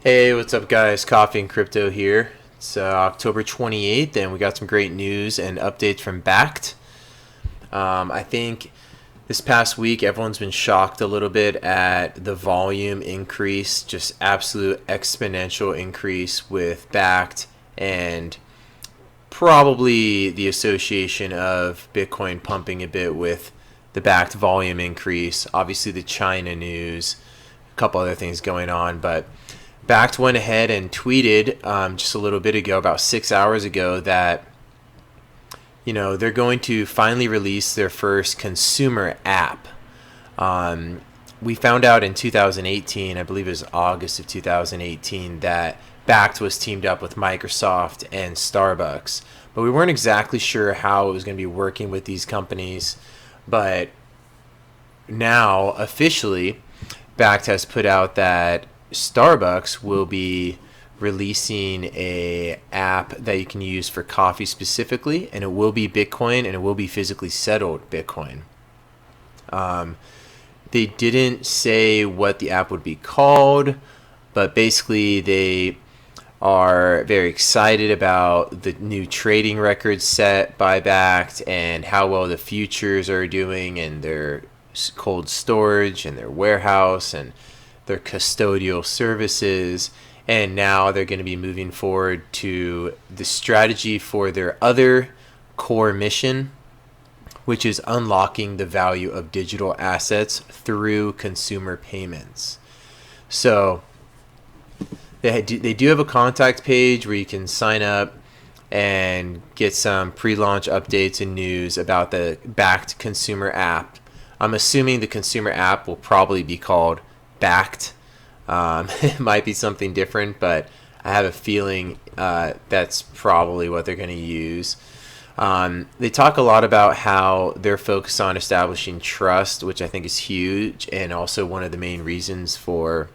Hey, what's up, guys? Coffee and Crypto here. It's October 28th, and we got some great news and updates from Bakkt. I think this past week, everyone's been shocked a little bit at the volume increase, just absolute exponential increase with Bakkt, and probably the association of Bitcoin pumping a bit with the Bakkt volume increase. Obviously, the China news, a couple other things going on, but Bakkt went ahead and tweeted just a little bit ago, about 6 hours ago, that they're going to finally release their first consumer app. We found out in 2018, I believe it was August of 2018, that Bakkt was teamed up with Microsoft and Starbucks, but we weren't exactly sure how it was going to be working with these companies. But now officially, Bakkt has put out that Starbucks will be releasing a app that you can use for coffee specifically, and it will be Bitcoin, and it will be physically settled Bitcoin. They didn't say what the app would be called, but basically they are very excited about the new trading records set by Bakkt and how well the futures are doing, and their cold storage and their warehouse and their custodial services. And now they're going to be moving forward to the strategy for their other core mission, which is unlocking the value of digital assets through consumer payments. So they do have a contact page where you can sign up and get some pre-launch updates and news about the Bakkt consumer app. I'm assuming the consumer app will probably be called Bakkt. It might be something different, but I have a feeling that's probably what they're going to use. They talk a lot about how they're focused on establishing trust, which I think is huge, and also one of the main reasons for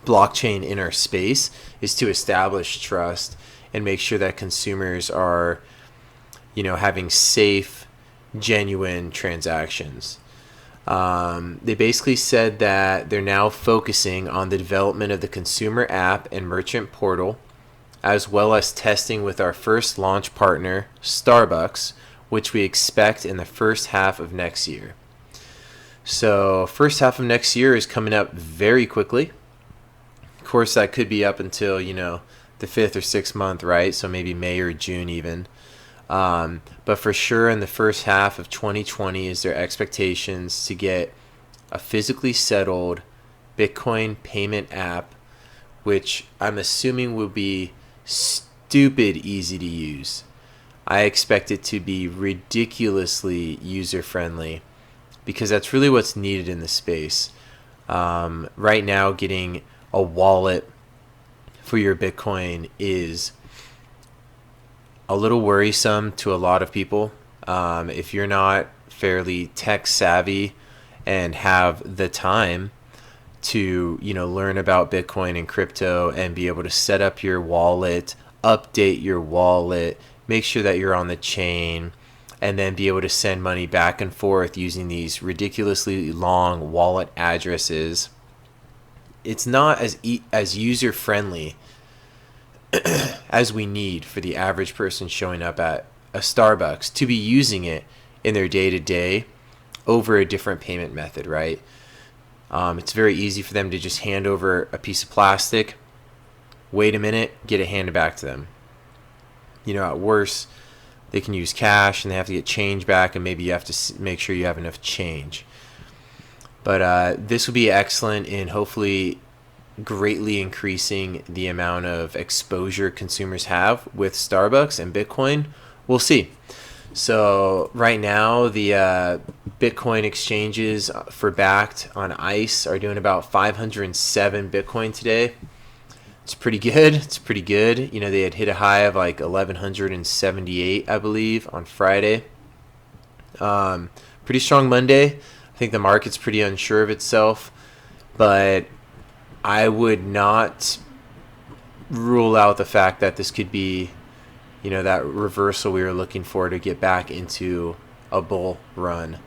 blockchain in our space is to establish trust and make sure that consumers are, having safe, genuine transactions. They basically said that they're now focusing on the development of the consumer app and merchant portal, as well as testing with our first launch partner, Starbucks, which we expect in the first half of next year. So, first half of next year is coming up very quickly. Of course, that could be up until, the 5th or 6th month, right? So maybe May or June even. But for sure, in the first half of 2020 is their expectations to get a physically settled Bitcoin payment app, which I'm assuming will be stupid easy to use. I expect it to be ridiculously user-friendly because that's really what's needed in the space. Right now, getting a wallet for your Bitcoin is a little worrisome to a lot of people. If you're not fairly tech savvy and have the time to learn about Bitcoin and crypto and be able to set up your wallet, update your wallet, make sure that you're on the chain, and then be able to send money back and forth using these ridiculously long wallet addresses, it's not as user friendly as we need for the average person showing up at a Starbucks to be using it in their day-to-day over a different payment method, right? It's very easy for them to just hand over a piece of plastic, wait a minute, get it handed back to them. At worst, they can use cash and they have to get change back, and maybe you have to make sure you have enough change. But this will be excellent in hopefully greatly increasing the amount of exposure consumers have with Starbucks and Bitcoin. We'll see. So right now, the Bitcoin exchanges for Bakkt on ICE are doing about 507 Bitcoin today. It's pretty good. They had hit a high of like 1,178, I believe, on Friday. Pretty strong Monday. I think the market's pretty unsure of itself, but I would not rule out the fact that this could be, that reversal we were looking for to get back into a bull run.